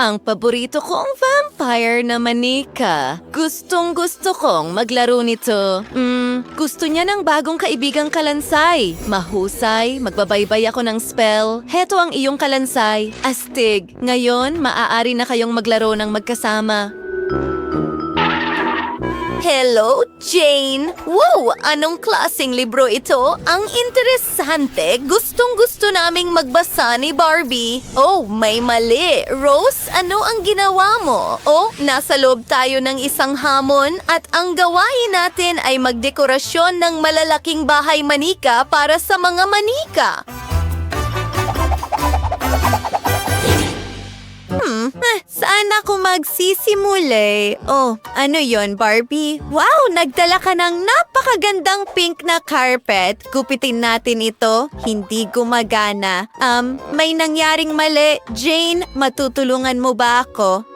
Ang paborito kong vampire na manika. Gustong-gusto kong maglaro nito. Gusto niya ng bagong kaibigang kalansay. Mahusay, magbabaybay ako ng spell. Heto ang iyong kalansay. Astig, ngayon maaari na kayong maglaro ng magkasama. Hello, Jane! Wow! Anong klaseng libro ito? Ang interesante! Gustong-gusto naming magbasa ni Barbie. Oh, may mali! Rose, ano ang ginawa mo? Oh, nasa loob tayo ng isang hamon at ang gawain natin ay magdekorasyon ng malalaking bahay manika para sa mga manika. Saan ako magsisimula? Oh, ano yon, Barbie? Wow, nagdala ka ng napakagandang pink na carpet. Gupitin natin ito. Hindi gumagana. May nangyaring mali. Jane, matutulungan mo ba ako?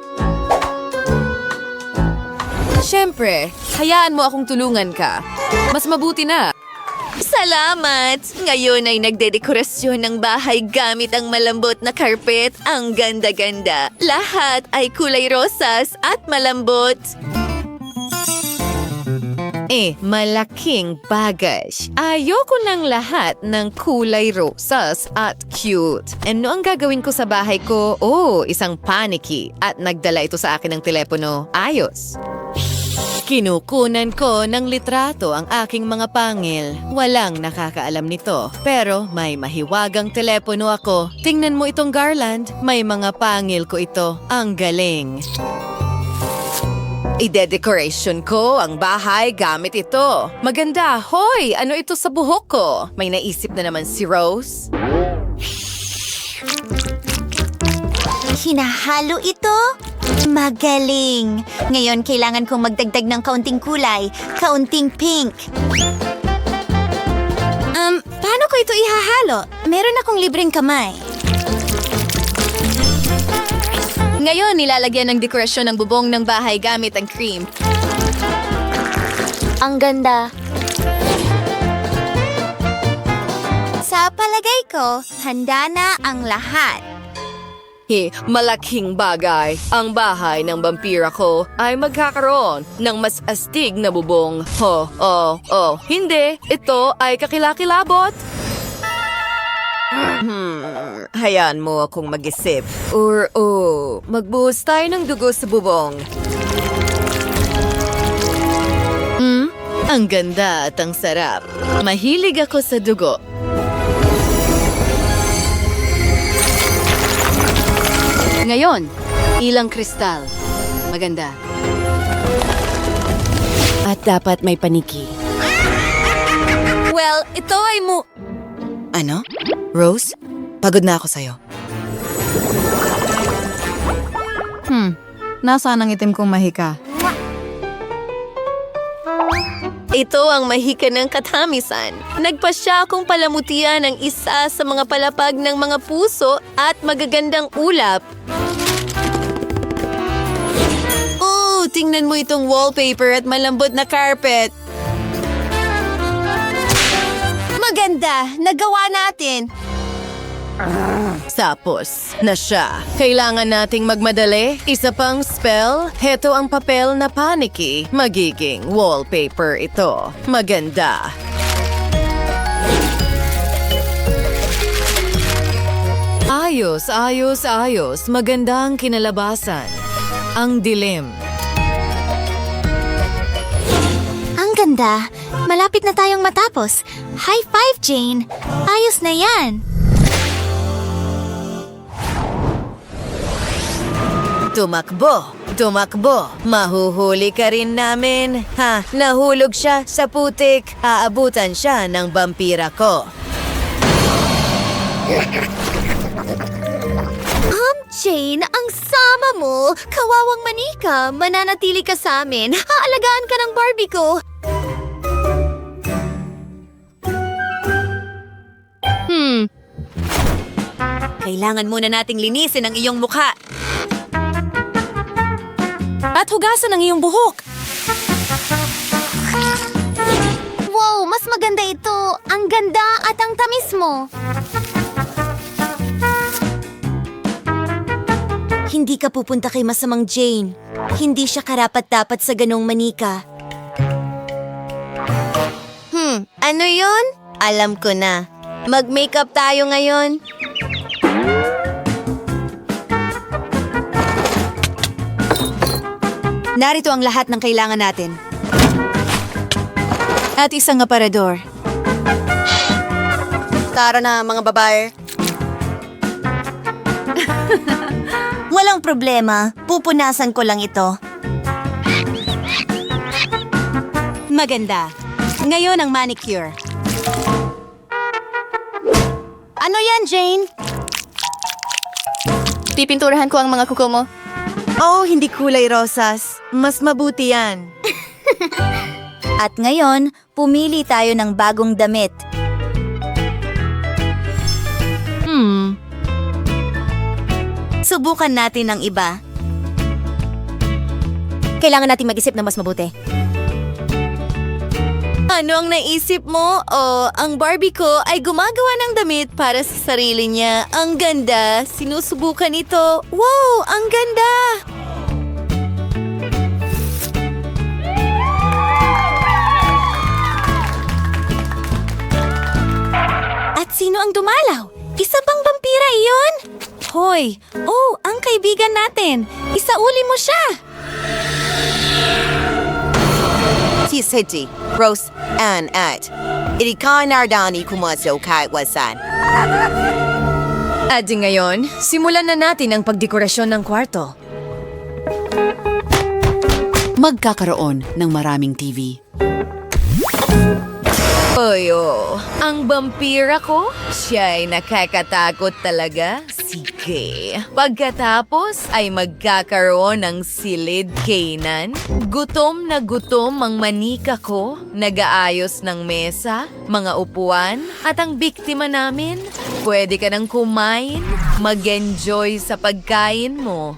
Siyempre, hayaan mo akong tulungan ka. Mas mabuti na. Salamat! Ngayon ay nagdedekorasyon ng bahay gamit ang malambot na carpet. Ang ganda-ganda. Lahat ay kulay rosas at malambot. Malaking bagay. Ayoko ng lahat ng kulay rosas at cute. Ano ang gagawin ko sa bahay ko? Oh, isang panicky. At nagdala ito sa akin ng telepono. Ayos. Kinukunan ko ng litrato ang aking mga pangil. Walang nakakaalam nito. Pero may mahiwagang telepono ako. Tingnan mo itong garland. May mga pangil ko ito. Ang galing. Ide-decoration ko ang bahay gamit ito. Maganda. Hoy! Ano ito sa buhok ko? May naisip na naman si Rose. Hinahalo ito? Magaling! Ngayon, kailangan kong magdagdag ng kaunting kulay, kaunting pink. Paano ko ito ihahalo? Meron akong libreng kamay. Ngayon, nilalagyan ng dekorasyon ng bubong ng bahay gamit ang cream. Ang ganda. Sa palagay ko, handa na ang lahat. Malaking bagay. Ang bahay ng vampira ko ay magkakaroon ng mas astig na bubong. Hindi. Ito ay kakilakilabot. Hayaan mo akong mag-isip. Magbuhos tayo ng dugo sa bubong. Ang ganda at ang sarap. Mahilig ako sa dugo. Ngayon, ilang kristal. Maganda. At dapat may paniki. Well, ito ay Ano? Rose? Pagod na ako sa'yo. Nasaan ang itim kong mahika? Ito ang mahika ng katamisan. Nagpasya akong palamutian ng isa sa mga palapag ng mga puso at magagandang ulap. Oh, tingnan mo itong wallpaper at malambot na carpet. Maganda! Nagawa natin! Sapos na siya. Kailangan nating magmadali. Isa pang spell. Heto ang papel na paniki. Magiging wallpaper ito. Maganda. Ayos, ayos, ayos. Magandang kinalabasan. Ang dilim. Ang ganda! Malapit na tayong matapos. High five, Jane! Ayos na yan! Tumakbo! Tumakbo! Mahuhuli ka rin namin. Nahulog siya sa putik. Aabutan siya ng vampira ko. Jane, ang sama mo! Kawawang manika! Mananatili ka sa amin! Haalagaan ka ng Barbie ko! Kailangan muna nating linisin ang iyong mukha. At hugasan ang iyong buhok. Wow! Mas maganda ito! Ang ganda at ang tamis mo! Hindi ka pupunta kay masamang Jane. Hindi siya karapat-dapat sa ganong manika. Ano yun? Alam ko na. Mag-makeup tayo ngayon. Narito ang lahat ng kailangan natin. At isang aparador. Tara na, mga babae. Walang problema. Pupunasan ko lang ito. Maganda. Ngayon ang manicure. Ano yan, Jane? Pipinturahan ko ang mga kuko mo. Oh, hindi kulay rosas. Mas mabuti yan. At ngayon, pumili tayo ng bagong damit. Subukan natin ang iba. Kailangan natin mag-isip na mas mabuti. Ano ang naisip mo? Oh, ang Barbie ko ay gumagawa ng damit para sa sarili niya. Ang ganda. Sinusubukan ito. Wow, ang ganda! At sino ang dumalaw? Isa pang vampira iyon? Hoy! Oh, ang kaibigan natin! Isauli mo siya! Si City, Rose, Ann at Irikan Nardani Kumaso kahit wasan. At ngayon, simulan na natin ang pagdekorasyon ng kwarto. Magkakaroon ng maraming TV. Oyo, ang vampira ko? Siya ay nakakatakot talaga. Sige. Pagkatapos ay magkakaroon ng silid kainan. Gutom na gutom ang manika ko. Nag-aayos ng mesa, mga upuan, at ang biktima namin. Pwede ka nang kumain, mag-enjoy sa pagkain mo.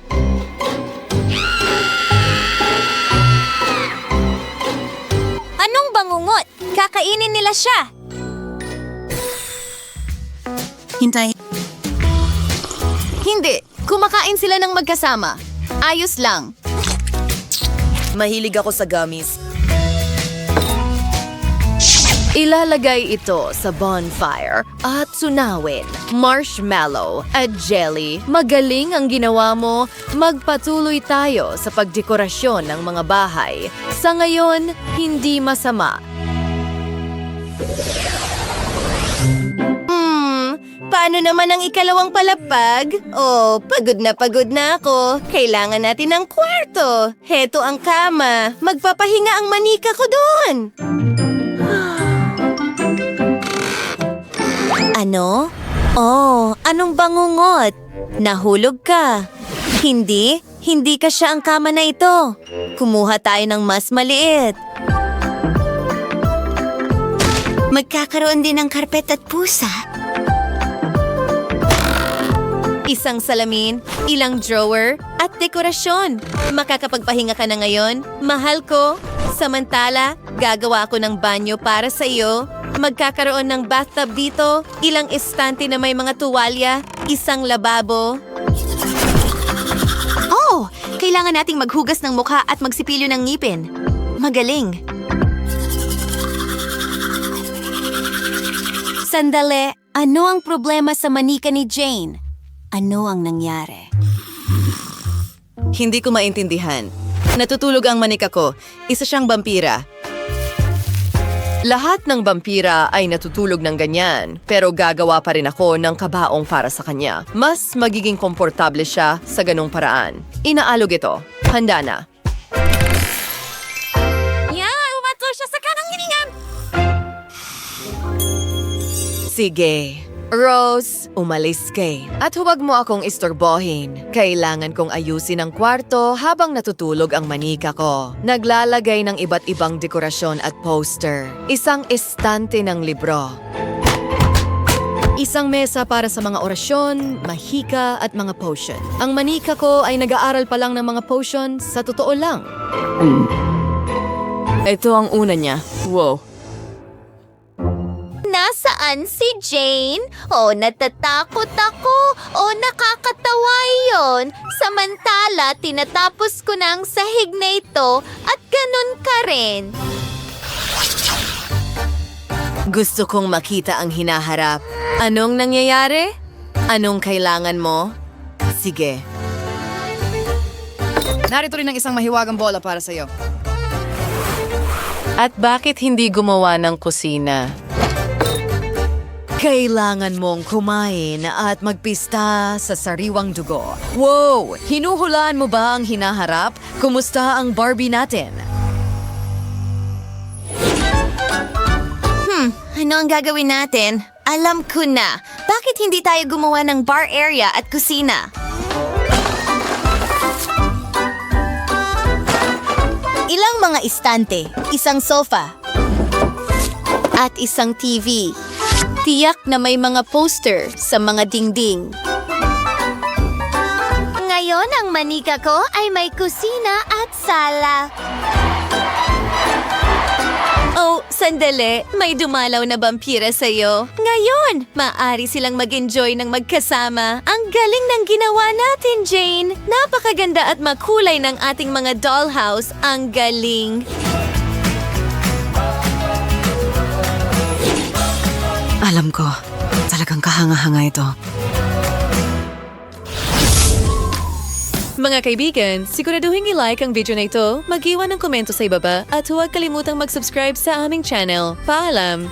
Anong bangungot? Kakainin nila siya! Hintay. Hindi. Kumakain sila ng magkasama. Ayos lang. Mahilig ako sa gummies. Ilalagay ito sa bonfire at sunawin. Marshmallow at jelly. Magaling ang ginawa mo. Magpatuloy tayo sa pagdekorasyon ng mga bahay. Sa ngayon, hindi masama. Paano naman ang ikalawang palapag? Oh, pagod na ako. Kailangan natin ng kwarto. Heto ang kama. Magpapahinga ang manika ko doon. Ano? Oh, anong bangungot? Nahulog ka. Hindi ka siya ang kama na ito. Kumuha tayo ng mas maliit. Magkakaroon din ng karpet at pusa. Isang salamin, ilang drawer, at dekorasyon. Makakapagpahinga ka na ngayon, mahal ko. Samantala, gagawa ako ng banyo para sa iyo. Magkakaroon ng bathtub dito, ilang estante na may mga tuwalya, isang lababo. Oh! Kailangan nating maghugas ng mukha at magsipilyo ng ngipin. Magaling! Sandali, ano ang problema sa manika ni Jane? Ano ang nangyari? Hindi ko maintindihan. Natutulog ang manika ko. Isa siyang vampira. Lahat ng vampira ay natutulog ng ganyan, pero gagawa pa rin ako ng kabaong para sa kanya. Mas magiging komportable siya sa ganong paraan. Inaalog ito. Handa na. Umato siya sa kanang hiningan! Sige. Rose, umalis kay. At huwag mo akong istorbohin. Kailangan kong ayusin ang kwarto habang natutulog ang manika ko. Naglalagay ng iba't ibang dekorasyon at poster. Isang estante ng libro. Isang mesa para sa mga orasyon, mahika at mga potion. Ang manika ko ay nag-aaral pa lang ng mga potion sa totoo lang. Ito ang una niya. Wow. Nasaan Nasaan si Jane? O natatakot ako? O nakakatawa iyon? Samantala, tinatapos ko na ang sahig na ito at ganun ka rin. Gusto kong makita ang hinaharap. Anong nangyayari? Anong kailangan mo? Sige. Narito rin ang isang mahiwagang bola para sa'yo. At bakit hindi gumawa ng kusina? Kailangan mong kumain at magpista sa sariwang dugo. Wow! Hinuhulaan mo ba ang hinaharap? Kumusta ang Barbie natin? Ano ang gagawin natin? Alam ko na. Bakit hindi tayo gumawa ng bar area at kusina? Ilang mga istante, isang sofa, at isang TV. Tiyak na may mga poster sa mga dingding. Ngayon, ang manika ko ay may kusina at sala. Oh, sandali. May dumalaw na vampira sa'yo. Ngayon, maaari silang mag-enjoy ng magkasama. Ang galing ng ginawa natin, Jane. Napakaganda at makulay ng ating mga dollhouse. Ang galing. Alam ko, talagang kahanga-hanga ito. Mga kaibigan, siguraduhin i-like ang video na ito, mag-iwan ng komento sa ibaba at huwag kalimutang mag-subscribe sa aming channel. Paalam!